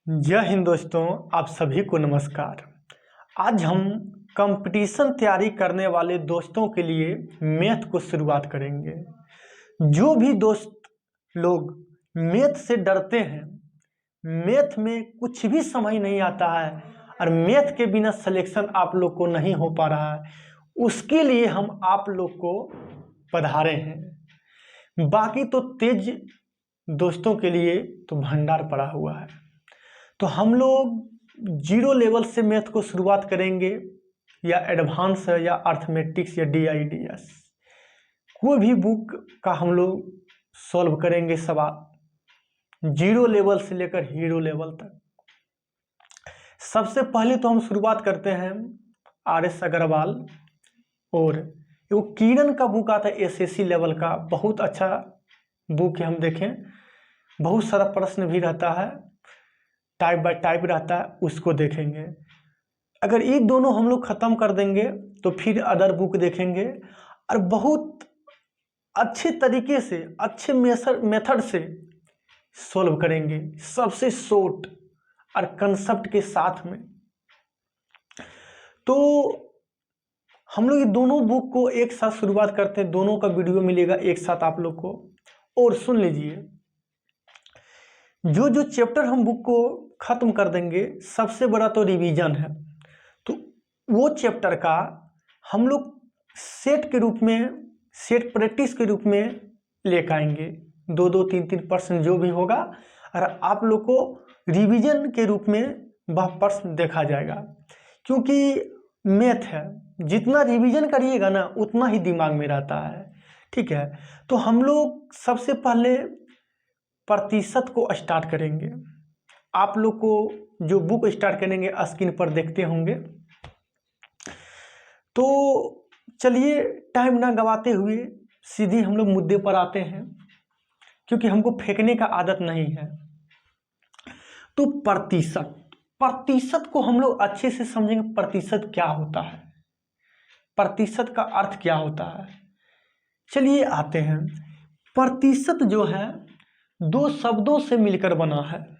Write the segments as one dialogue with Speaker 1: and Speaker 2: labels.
Speaker 1: जय हिंद दोस्तों, आप सभी को नमस्कार। आज हम कंपटीशन तैयारी करने वाले दोस्तों के लिए मैथ को शुरुआत करेंगे। जो भी दोस्त लोग मैथ से डरते हैं, मैथ में कुछ भी समझ नहीं आता है और मैथ के बिना सिलेक्शन आप लोग को नहीं हो पा रहा है, उसके लिए हम आप लोग को पधारे हैं। बाकी तो तेज दोस्तों के लिए तो भंडार पड़ा हुआ है। तो हम लोग जीरो लेवल से मैथ को शुरुआत करेंगे, या एडवांस या अर्थमेटिक्स या DIDS, कोई भी बुक का हम लोग सॉल्व करेंगे सवाल जीरो लेवल से लेकर हीरो लेवल तक। सबसे पहले तो हम शुरुआत करते हैं RS अग्रवाल, और वो किरण का बुक आता है SSC लेवल का, बहुत अच्छा बुक है। हम देखें, बहुत सारा प्रश्न भी रहता है, टाइप बाय टाइप रहता है, उसको देखेंगे। अगर ये दोनों हम लोग ख़त्म कर देंगे तो फिर अदर बुक देखेंगे और बहुत अच्छे तरीके से, अच्छे मेथड से सॉल्व करेंगे, सबसे शॉर्ट और कंसेप्ट के साथ में। तो हम लोग ये दोनों बुक को एक साथ शुरुआत करते हैं, दोनों का वीडियो मिलेगा एक साथ आप लोग को। और सुन लीजिए, जो जो चैप्टर हम बुक को ख़त्म कर देंगे, सबसे बड़ा तो रिवीजन है, तो वो चैप्टर का हम लोग सेट के रूप में, सेट प्रैक्टिस के रूप में लेकर आएंगे। 2-2, 3-3 प्रश्न जो भी होगा, और आप लोग को रिवीजन के रूप में वह प्रश्न देखा जाएगा। क्योंकि मैथ है, जितना रिवीजन करिएगा ना उतना ही दिमाग में रहता है। ठीक है, तो हम लोग सबसे पहले प्रतिशत को स्टार्ट करेंगे। आप लोग को जो बुक स्टार्ट करेंगे स्क्रीन पर देखते होंगे। तो चलिए टाइम ना गवाते हुए सीधे हम लोग मुद्दे पर आते हैं, क्योंकि हमको फेंकने का आदत नहीं है। तो प्रतिशत, प्रतिशत को हम लोग अच्छे से समझेंगे। प्रतिशत क्या होता है, प्रतिशत का अर्थ क्या होता है, चलिए आते हैं। प्रतिशत जो है दो शब्दों से मिलकर बना है।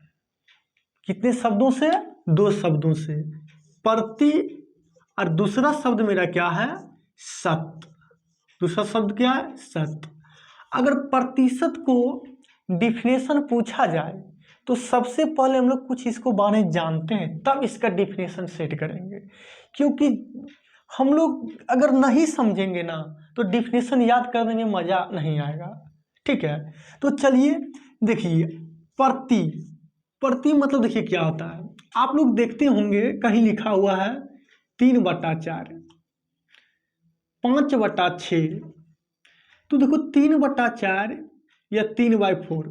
Speaker 1: कितने शब्दों से? 2 शब्दों से। प्रति और दूसरा शब्द मेरा क्या है? शत। दूसरा शब्द क्या है? शत। अगर प्रतिशत को डिफिनेशन पूछा जाए तो सबसे पहले हम लोग कुछ इसको बारे जानते हैं, तब इसका डिफिनेशन सेट करेंगे। क्योंकि हम लोग अगर नहीं समझेंगे ना तो डिफिनेशन याद करने में मजा नहीं आएगा। ठीक है, तो चलिए देखिए, प्रति, प्रति मतलब देखिए क्या होता है। आप लोग देखते होंगे कहीं लिखा हुआ है 3/4, 5/6। तो देखो 3/4 या 3/4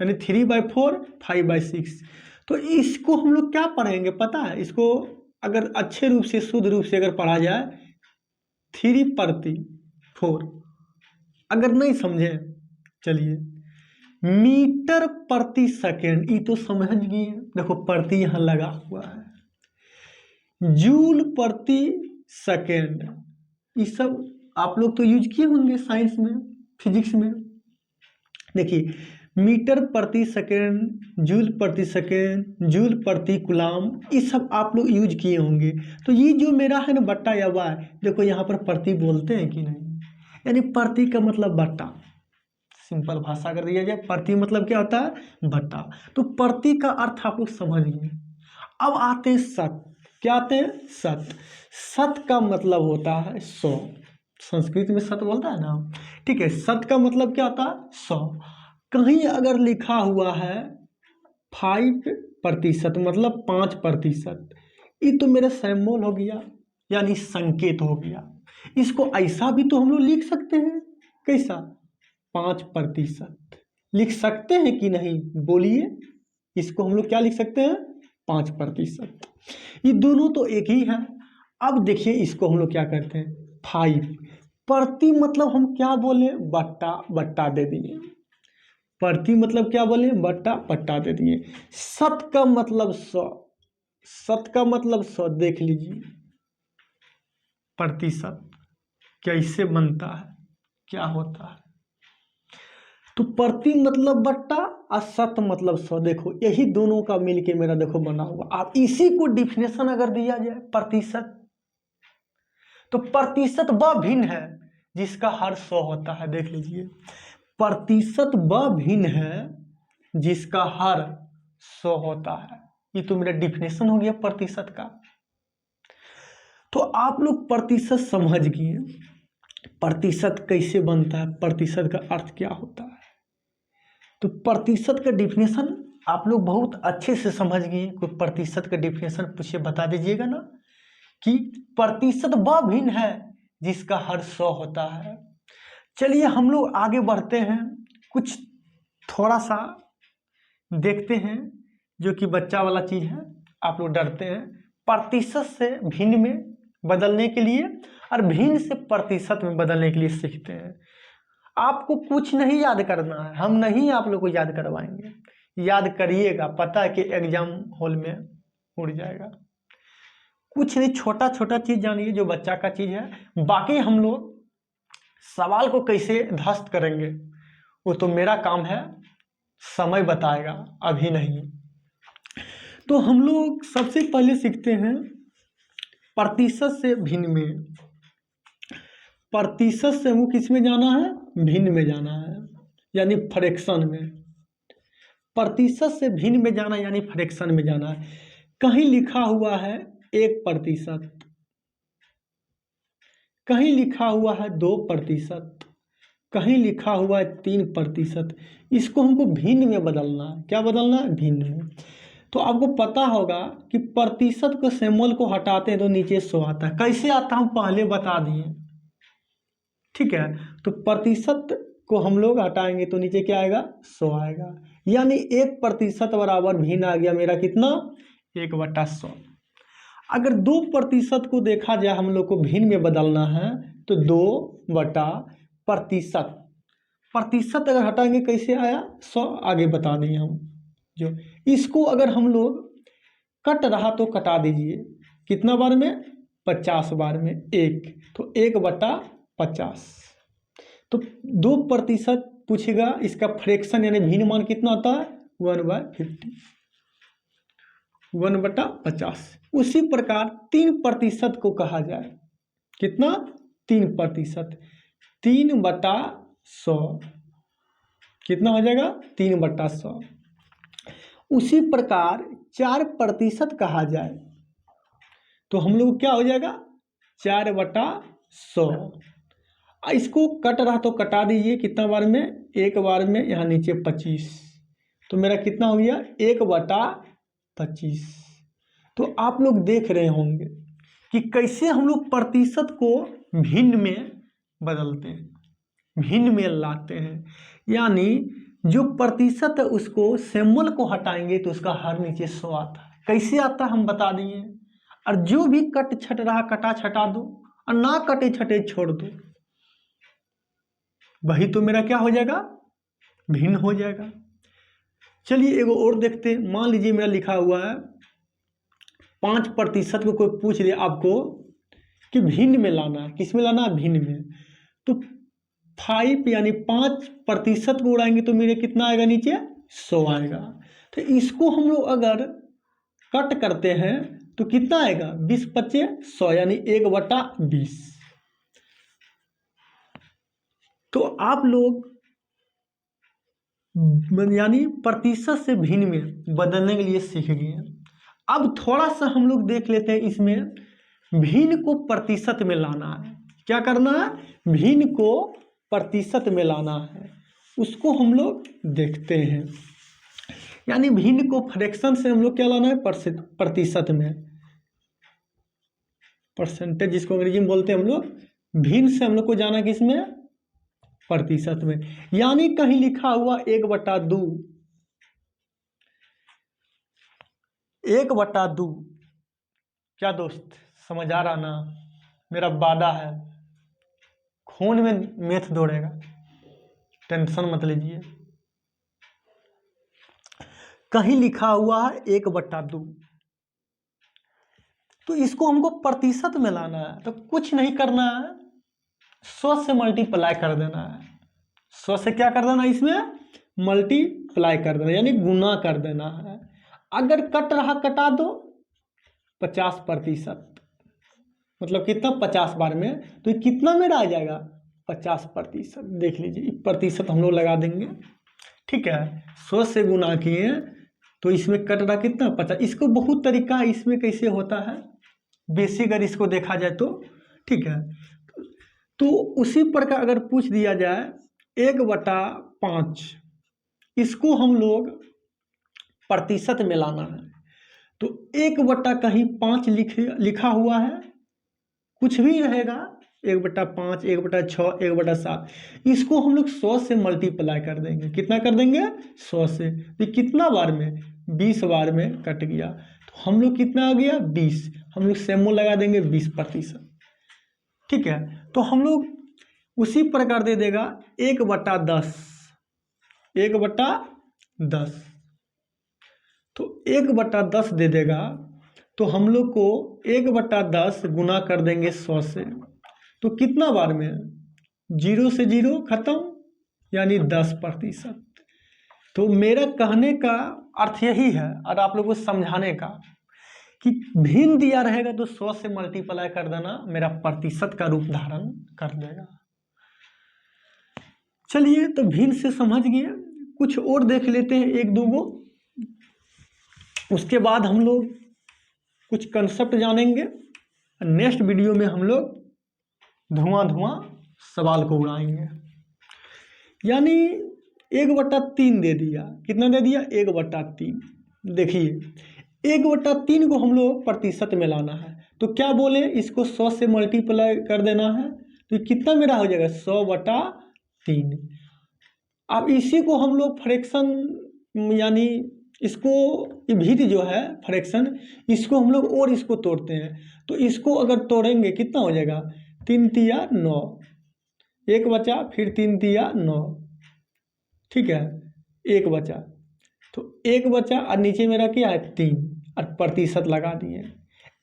Speaker 1: यानी 3/4, 5/6। तो इसको हम लोग क्या पढ़ेंगे पता है? इसको अगर अच्छे रूप से, शुद्ध रूप से अगर पढ़ा जाए, 3/4। अगर नहीं समझे, चलिए मीटर प्रति सेकेंड, ये तो समझ गए। देखो प्रति यहाँ लगा हुआ है। जूल प्रति सेकेंड, ये सब आप लोग तो यूज किए होंगे साइंस में, फिजिक्स में। देखिए मीटर प्रति सेकेंड, जूल प्रति सेकेंड, जूल प्रति कूलाम, ये सब आप लोग यूज किए होंगे। तो ये जो मेरा है ना बट्टा या वाय, देखो यहाँ पर प्रति बोलते हैं कि नहीं, यानी प्रति का मतलब बट्टा। सिंपल भाषा कर दिया जाए, प्रति मतलब क्या होता है? बट्टा। तो प्रति का अर्थ आप लोग समझ गए। अब आते हैं शत। क्या आते हैं? शत। शत का मतलब होता है 100। संस्कृत में शत बोलता है ना, ठीक है। शत का मतलब क्या होता है? 100। कहीं अगर लिखा हुआ है 5% मतलब 5%, ये तो मेरा सिंबल हो गया, यानी संकेत हो गया। इसको ऐसा भी तो हम लोग लिख सकते हैं। कैसा? 5% लिख सकते हैं कि नहीं, बोलिए। इसको हम लोग क्या लिख सकते हैं? 5%। ये दोनों तो एक ही है। अब देखिए इसको हम लोग क्या करते हैं? 5 प्रति मतलब हम क्या बोले? बट्टा, बट्टा दे दिए। प्रति मतलब क्या बोले? बट्टा, बट्टा दे दिए। शत का मतलब 100, शत का मतलब 100। देख लीजिए प्रतिशत कैसे बनता है, क्या होता है। तो प्रति मतलब बट्टा और शत मतलब 100। देखो यही दोनों का मिलके मेरा देखो बना हुआ। आप इसी को डिफिनेशन अगर दिया जाए प्रतिशत, तो प्रतिशत वह भिन्न है जिसका हर 100 होता है। देख लीजिए, प्रतिशत वह भिन्न है जिसका हर 100 होता है। ये तो मेरा डिफिनेशन हो गया प्रतिशत का। तो आप लोग प्रतिशत समझ गए, प्रतिशत कैसे बनता है, प्रतिशत का अर्थ क्या होता है। तो प्रतिशत का डिफिनेशन आप लोग बहुत अच्छे से समझ गए। कोई प्रतिशत का डिफिनेशन पूछे बता दीजिएगा ना, कि प्रतिशत वह भिन्न है जिसका हर 100 होता है। चलिए हम लोग आगे बढ़ते हैं, कुछ थोड़ा सा देखते हैं जो कि बच्चा वाला चीज है। आप लोग डरते हैं प्रतिशत से भिन्न में बदलने के लिए और भिन्न से प्रतिशत में बदलने के लिए सीखते हैं। आपको कुछ नहीं याद करना है, हम नहीं आप लोग को याद करवाएंगे, याद करिएगा, पता है कि एग्जाम हॉल में उड़ जाएगा। कुछ नहीं, छोटा छोटा चीज जानिए जो बच्चा का चीज है। बाकी हम लोग सवाल को कैसे ध्वस्त करेंगे वो तो मेरा काम है, समय बताएगा, अभी नहीं। तो हम लोग सबसे पहले सीखते हैं प्रतिशत से भिन्न में। प्रतिशत से हमको किस में जाना है, भिन्न में जाना है, यानी फ्रैक्शन में। प्रतिशत से भिन्न में जाना यानी फ्रैक्शन में जाना है। कहीं लिखा हुआ है 1%, कहीं लिखा हुआ है 2%, कहीं लिखा हुआ है 3%। इसको हमको भिन्न में बदलना है। क्या बदलना है, भिन्न में। तो आपको पता होगा कि प्रतिशत को सिंबल को हटाते हैं तो नीचे 100 आता है। कैसे आता हम पहले बता दिए, ठीक है। तो प्रतिशत को हम लोग हटाएंगे तो नीचे क्या आएगा, 100 आएगा। यानी 1% बराबर भिन्न आ गया मेरा कितना, 1/100। अगर 2% को देखा जाए हम लोग को भिन्न में बदलना है तो 2/प्रतिशत। प्रतिशत अगर हटाएंगे कैसे आया, 100 आगे बता देंगे हम। जो इसको अगर हम लोग कट रहा तो कटा दीजिए, कितना बार में, 50 बार में 1, तो 1/50। तो 2% पूछेगा, इसका फ्रैक्शन यानी भिन्न मान कितना होता है, 1/50, 1/50। उसी प्रकार 3% को कहा जाए, कितना, 3%, 3/100 कितना हो जाएगा, 3/100। उसी प्रकार 4% कहा जाए तो हम लोग क्या हो जाएगा, 4/100। इसको कट रहा तो कटा दीजिए, कितना बार में, 1 बार में, यहाँ नीचे 25, तो मेरा कितना हो गया, 1/25। तो आप लोग देख रहे होंगे कि कैसे हम लोग प्रतिशत को भिन्न में बदलते हैं, भिन्न में लाते हैं। यानी जो प्रतिशत है उसको सिंबल को हटाएंगे तो उसका हर नीचे 100 आता है। कैसे आता हम बता दिए। और जो भी कट छट रहा कटा छटा दो, और ना कटे छटे छोड़ दो, वही तो मेरा क्या हो जाएगा, भिन्न हो जाएगा। चलिए एगो और देखते हैं। मान लीजिए मेरा लिखा हुआ है 5% को कोई पूछ दे आपको कि भिन्न में लाना है, किस में लाना है, भिन्न में। तो 5 यानी 5% को उड़ाएंगे तो मेरे कितना आएगा, नीचे 100 आएगा। तो इसको हम लोग अगर कट करते हैं तो कितना आएगा, 20×5 100 यानी 1/20। तो आप लोग यानी प्रतिशत से भिन्न में बदलने के लिए सीख गए। अब थोड़ा सा हम लोग देख लेते हैं, इसमें भिन्न को प्रतिशत में लाना है। क्या करना है, भिन्न को प्रतिशत में लाना है, उसको हम लोग देखते हैं। यानी भिन्न को फ्रैक्शन से हम लोग क्या लाना है, प्रतिशत में, परसेंटेज जिसको अंग्रेजी में बोलते हैं हम लोग। भिन्न से हम लोग को जाना किसमें, प्रतिशत में। यानी कहीं लिखा हुआ 1/2, 1/2। क्या दोस्त समझ आ रहा ना, मेरा वादा है, खून में मैथ दौड़ेगा, टेंशन मत लीजिए। कहीं लिखा हुआ है 1/2, तो इसको हमको प्रतिशत में लाना है। तो कुछ नहीं करना है, 100 से मल्टीप्लाई कर देना है, 100 से क्या कर देना, इसमें मल्टीप्लाई कर देना, यानी गुना कर देना है। अगर कट रहा कटा दो 50%, मतलब कितना 50 बार में, तो ये कितना मेरा आ जाएगा 50%। देख लीजिए प्रतिशत हम लोग लगा देंगे, ठीक है। 100 से गुना किए तो इसमें कट रहा कितना 50। इसको बहुत तरीका है इसमें कैसे होता है, बेसिक अगर इसको देखा जाए तो, ठीक है। तो उसी प्रकार अगर पूछ दिया जाए 1/5, इसको हम लोग प्रतिशत में लाना है, तो 1/5 लिखा हुआ है, कुछ भी रहेगा 1/5, 1/6, 1/7, इसको हम लोग 100 से मल्टीप्लाई कर देंगे। कितना कर देंगे 100 से, तो कितना बार में 20 बार में कट गया, तो हम लोग कितना आ गया 20, हम लोग सेमो लगा देंगे 20%, ठीक है। तो हम लोग उसी प्रकार दे देगा 1/10, 1/10, तो 1/10 दे देगा, तो हम लोग को 1/10 गुना कर देंगे 100 से, तो कितना बार में 0 से 0 खत्म, यानी 10%। तो मेरा कहने का अर्थ यही है और आप लोगों को समझाने का कि भिन्न दिया रहेगा तो 100 से मल्टीप्लाई कर देना, मेरा प्रतिशत का रूप धारण कर देगा। चलिए तो भिन्न से समझ गए, कुछ और देख लेते हैं एक दो गो, उसके बाद हम लोग कुछ कंसेप्ट जानेंगे। नेक्स्ट वीडियो में हम लोग धुआं सवाल को उड़ाएंगे। यानी 1/3 दे दिया, कितना दे दिया 1/3। देखिए 1/3 को हम लोग प्रतिशत में लाना है, तो क्या बोले इसको 100 से मल्टीप्लाई कर देना है, तो कितना मेरा हो जाएगा 100/3। अब इसी को हम लोग फ्रैक्शन, यानी इसको विधि जो है फ्रैक्शन, इसको हम लोग और इसको तोड़ते हैं, तो इसको अगर तोड़ेंगे कितना हो जाएगा 3 तिया 9, 1 बचा, फिर 3 तिया 9, ठीक है, 1 बचा, तो 1 बचा और नीचे मेरा क्या है 3 और प्रतिशत लगा दिए।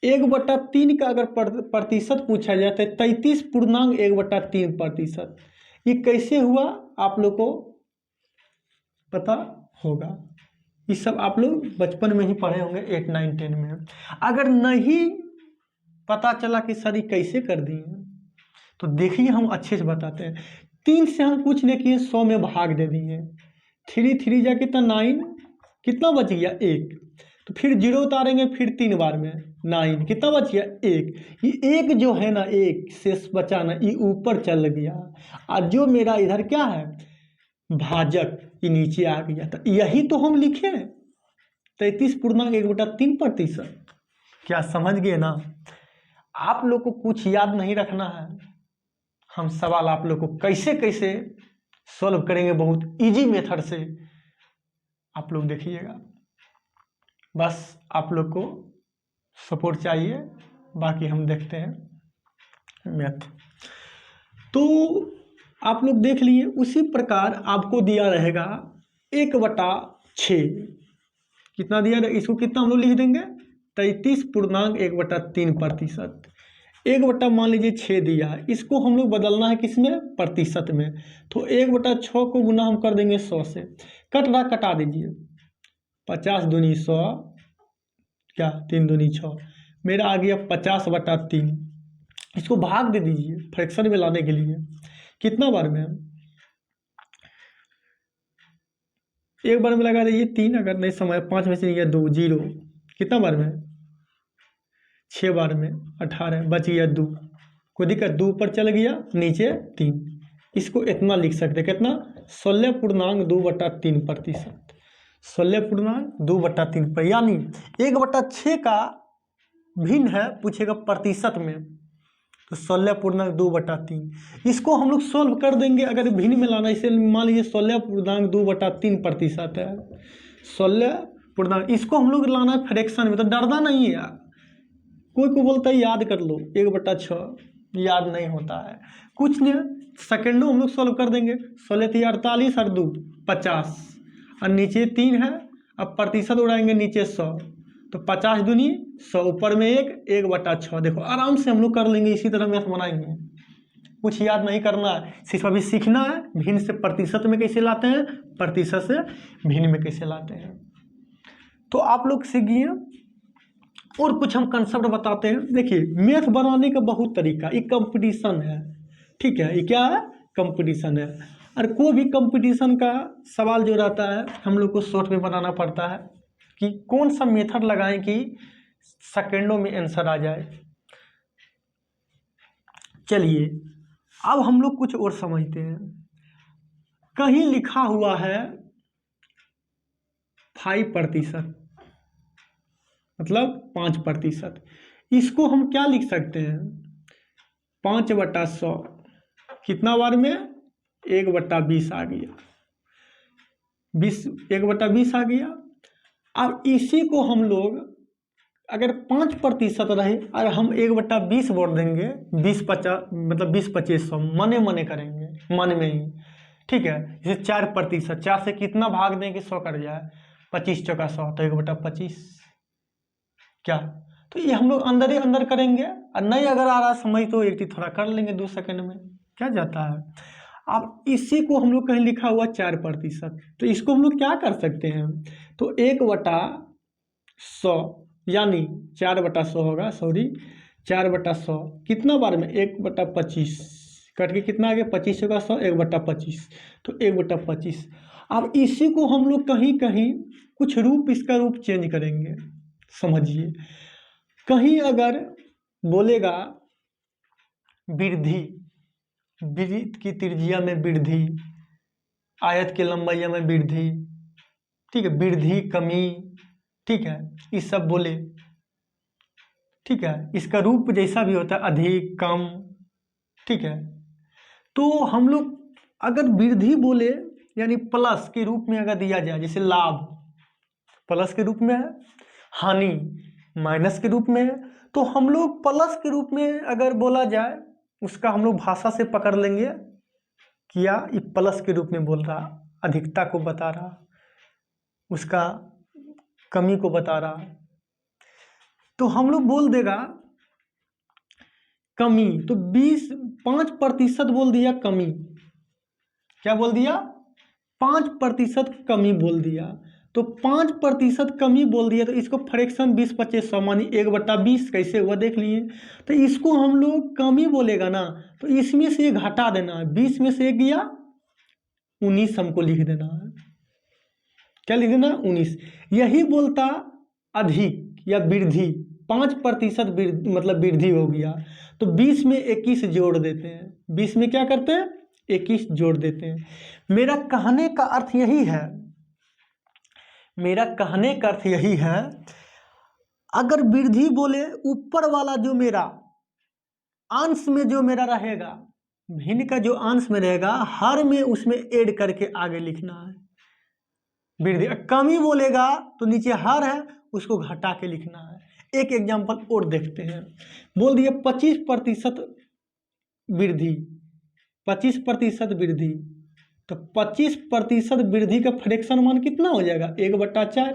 Speaker 1: 1/3 का अगर प्रतिशत पूछा जाए तो 33.1/3%। ये कैसे हुआ आप लोग को पता होगा, ये सब आप लोग बचपन में ही पढ़े होंगे 8, 9, 10 में। अगर नहीं पता चला कि सर ये कैसे कर दिए, तो देखिए हम अच्छे से बताते हैं। 3 से हम कुछ नहीं किए, 100 में भाग दे दिए, 3 3 जा कितना 9, कितना बच गया 1, तो फिर 0 उतारेंगे, फिर 3 बार में 9, कितना बच गया 1। ये 1 जो है ना, 1 शेष बचा ना, ये ऊपर चल गया, और जो मेरा इधर क्या है भाजक, ये नीचे आ गया, तो यही तो हम लिखे 33.1/3%। क्या समझ गए ना। आप लोग को कुछ याद नहीं रखना है, हम सवाल आप लोग को कैसे कैसे सॉल्व करेंगे, बहुत इजी मेथड से आप लोग देखिएगा। बस आप लोग को सपोर्ट चाहिए, बाकी हम देखते हैं मैथ। तो आप लोग देख लिए, उसी प्रकार आपको दिया रहेगा 1/6, कितना दिया रहेगा, इसको कितना हम लोग लिख देंगे 33.1/3%। 1 मान लीजिए 6 दिया है, इसको हम लोग बदलना है किसमें प्रतिशत में, तो 1/6 को गुना हम कर देंगे 100 से, कट रहा कटा दीजिए, 50 दूनी 100, क्या 3 दूनी 6, मेरा आ गया 50/3। इसको भाग दे दीजिए फ्रैक्शन में लाने के लिए, कितना बार में, एक बार में लगा दीजिए 3, अगर नहीं समय 5 में से नहीं गया 2, 0, कितना बार में 6 बार में 18, बच गया 2, कोई दिक्कत, 2 ऊपर चल गया, नीचे 3, इसको इतना लिख सकते, कितना 16.2/3%, 16.2/3 पर, यानी 1/6 का भिन्न है पूछेगा प्रतिशत में, तो 16.2/3। इसको हम लोग सोल्व कर देंगे अगर भिन्न में लाना, इसे मान लीजिए 16.2/3% है, 16, इसको हम लोग लाना है फ्रैक्शन में, तो डरना नहीं है यार। कोई को बोलता है याद कर लो 1/6, याद नहीं होता है, कुछ नहीं, सेकेंडों हम लोग सोल्व कर देंगे। 16 × 48 और 2 50, और नीचे 3 है, अब प्रतिशत उड़ाएंगे नीचे 100, तो 50 दूनी 100, ऊपर में 1, 1/6। देखो आराम से हम लोग कर लेंगे, इसी तरह मैथ बनाएंगे, कुछ याद नहीं करना है, सिर्फ अभी सीखना है भिन्न से प्रतिशत में कैसे लाते हैं, प्रतिशत से भिन्न में कैसे लाते हैं। तो आप लोग सीखिए और कुछ हम कंसेप्ट बताते हैं। देखिए मैथ बनाने का बहुत तरीका, एक कंपटीशन है, ठीक है, ये क्या है, कंपटीशन है। और कोई भी कंपटीशन का सवाल जो रहता है हम लोग को शॉर्ट में बनाना पड़ता है कि कौन सा मेथड लगाएं कि सेकेंडों में आंसर आ जाए। चलिए अब हम लोग कुछ और समझते हैं। कहीं लिखा हुआ है 5%, मतलब 5%, इसको हम क्या लिख सकते हैं, 5/100, कितना बार में, 1/20 आ गया, 1/20 आ गया। अब इसी को हम लोग अगर 5% रहे और हम 1/20 बोल देंगे, 20-50 मतलब 20-25 मने मने करेंगे, मन में ही, ठीक है। जैसे 4%, 4 से कितना भाग दें कि 100 कट जाए, 25 चौका 100, तो 1/25 क्या, तो ये हम लोग अंदर ही अंदर करेंगे। और नहीं अगर आ रहा समझ तो एक थोड़ा कर लेंगे 2 सेकंड में, क्या जाता है। अब इसी को हम लोग कहीं लिखा हुआ 4%, तो इसको हम लोग क्या कर सकते हैं, तो 1/100 यानी 4/100 होगा, सॉरी 4/100 कितना बार में, 1/25 कट के कितना आ गया, 25 चौका 100, 1/25, तो 1/25। अब इसी को हम लोग कहीं कहीं कुछ रूप, इसका रूप चेंज करेंगे, समझिए। कहीं अगर बोलेगा वृद्धि, वृत्त की त्रिज्या में वृद्धि, आयत की लंबाई में वृद्धि, ठीक है, वृद्धि कमी, ठीक है, ये सब बोले, ठीक है, इसका रूप जैसा भी होता है, अधिक कम, ठीक है। तो हम लोग अगर वृद्धि बोले यानी प्लस के रूप में अगर दिया जाए, जैसे लाभ प्लस के रूप में है, हानि माइनस के रूप में है, तो हम लोग प्लस के रूप में अगर बोला जाए, उसका हम लोग भाषा से पकड़ लेंगे कि या ये प्लस के रूप में बोल रहा, अधिकता को बता रहा, उसका कमी को बता रहा, तो हम लोग बोल देगा कमी, तो 5% बोल दिया कमी, क्या बोल दिया, 5% कमी बोल दिया। तो 5% कमी बोल दिया, तो इसको फ्रैक्शन 20-25 मानी 1/20 कैसे हुआ देख लिए। तो इसको हम लोग कमी बोलेगा ना, तो इसमें से घटा देना है, 20 में से 1 गया 19 हमको लिख देना है, क्या लिख देना, 19। यही बोलता अधिक या वृद्धि, 5% मतलब वृद्धि हो गया, तो 20 में 21 जोड़ देते हैं, 20 में क्या करते हैं, 21 जोड़ देते हैं। मेरा कहने का अर्थ यही है, मेरा कहने का अर्थ यही है, अगर वृद्धि बोले ऊपर वाला जो मेरा अंश में जो मेरा रहेगा, भिन्न का जो अंश में रहेगा, हर में उसमें ऐड करके आगे लिखना है। वृद्धि कमी बोलेगा तो नीचे हर है, उसको घटा के लिखना है। एक एग्जांपल और देखते हैं, बोल दिए 25% वृद्धि, 25% वृद्धि, तो 25% वृद्धि का फ्रैक्शन मान कितना हो जाएगा, 1/4,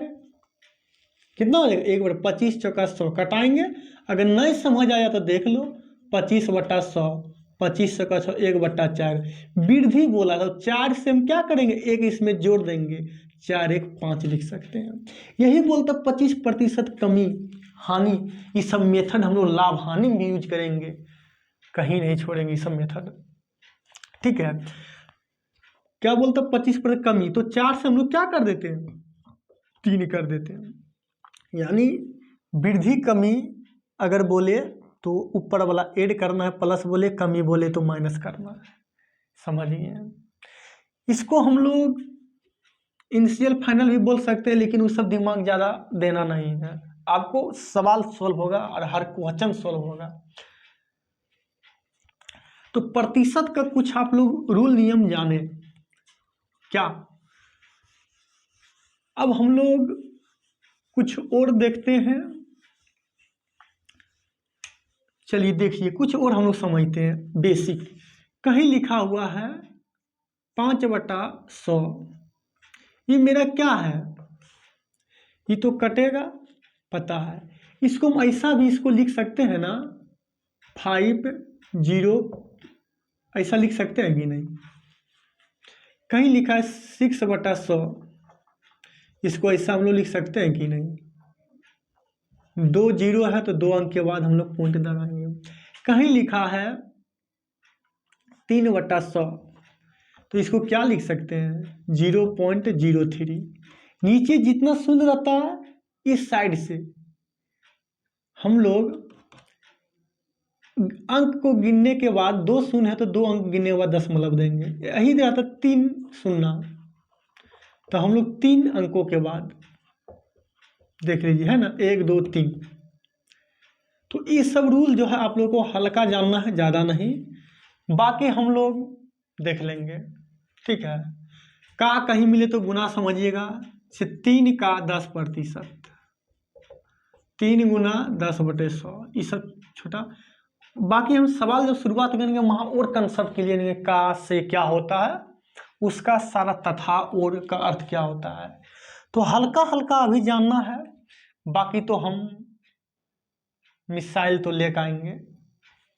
Speaker 1: कितना हो जाएगा, 1/25 चौका 100 कटाएंगे। अगर नहीं समझ आया तो देख लो, 25/100, 25 चौका 100, 1/4 वृद्धि बोला, तो 4 से हम क्या करेंगे, एक इसमें जोड़ देंगे, 4 1 5 लिख सकते हैं। यही बोलता 25% कमी, हानि, ये सब मेथड हम लोग लाभ हानि में यूज करेंगे, कहीं नहीं छोड़ेंगे ये सब मेथड, ठीक है। क्या बोलता 25% कमी, तो 4 से हम लोग क्या कर देते हैं, 3 कर देते हैं। यानी वृद्धि कमी अगर बोले तो ऊपर वाला ऐड करना है, प्लस बोले कमी बोले तो माइनस करना है, समझिए। इसको हम लोग इनिशियल फाइनल भी बोल सकते हैं, लेकिन उस सब दिमाग ज़्यादा देना नहीं है, आपको सवाल सॉल्व होगा और हर क्वेश्चन सॉल्व होगा। तो प्रतिशत का कुछ आप लोग रूल नियम जाने क्या। अब हम लोग कुछ और देखते हैं, चलिए देखिए कुछ और हम लोग समझते हैं बेसिक। कहीं लिखा हुआ है 5/100, ये मेरा क्या है, ये तो कटेगा पता है, इसको हम ऐसा भी इसको लिख सकते हैं ना, 50 ऐसा लिख सकते हैं कि नहीं? कहीं लिखा है 6/100, इसको ऐसा हम लोग लिख सकते हैं कि नहीं? 2 जीरो है तो 2 अंक के बाद हम लोग पॉइंट दबाएंगे। कहीं लिखा है 3/100, तो इसको क्या लिख सकते हैं? 0.03। नीचे जितना शून्य रहता है इस साइड से हम लोग अंक को गिनने के बाद 2 शून्य है तो 2 अंक गिनने के बाद दशमलव देंगे। यही रहता 3 शून्य, तो हम लोग 3 अंकों के बाद देख लीजिए, है ना, 1 2 3। तो ये सब रूल जो है आप लोगों को हल्का जानना है, ज़्यादा नहीं, बाकी हम लोग देख लेंगे, ठीक है। का कहीं मिले तो गुना समझिएगा, 3 का 10%, 3 गुना 10/100, ये सब छोटा। बाकी हम सवाल जब शुरुआत करेंगे वहाँ और कंसेप्ट क्लियर करेंगे, का से क्या होता है, उसका सारा तथा और का अर्थ क्या होता है, तो हल्का हल्का अभी जानना है। बाकी तो हम मिसाइल तो लेकर आएंगे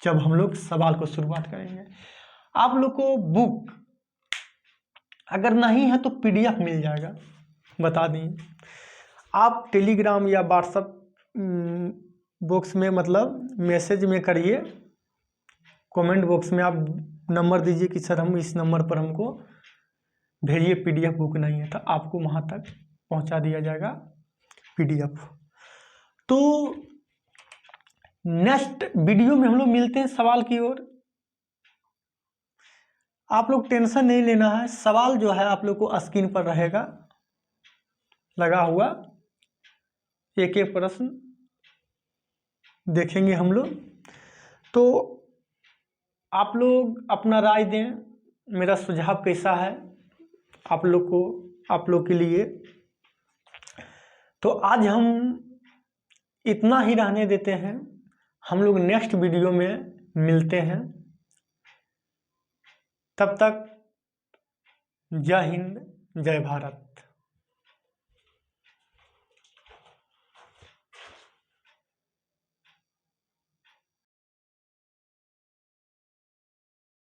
Speaker 1: जब हम लोग सवाल को शुरुआत करेंगे। आप लोग को बुक अगर नहीं है तो PDF मिल जाएगा, बता दी। आप टेलीग्राम या व्हाट्सएप बॉक्स में मतलब मैसेज में करिए, कमेंट बॉक्स में आप नंबर दीजिए कि सर हम इस नंबर पर हमको भेजिए, PDF बुक नहीं है, तो आपको वहाँ तक पहुँचा दिया जाएगा PDF। तो नेक्स्ट वीडियो में हम लोग मिलते हैं सवाल की ओर। आप लोग टेंशन नहीं लेना है, सवाल जो है आप लोग को स्क्रीन पर रहेगा लगा हुआ, एक एक प्रश्न देखेंगे हम लोग। तो आप लोग अपना राय दें, मेरा सुझाव कैसा है आप लोग को, आप लोग के लिए। तो आज हम इतना ही रहने देते हैं, हम लोग नेक्स्ट वीडियो में मिलते हैं। तब तक जय हिंद, जय भारत।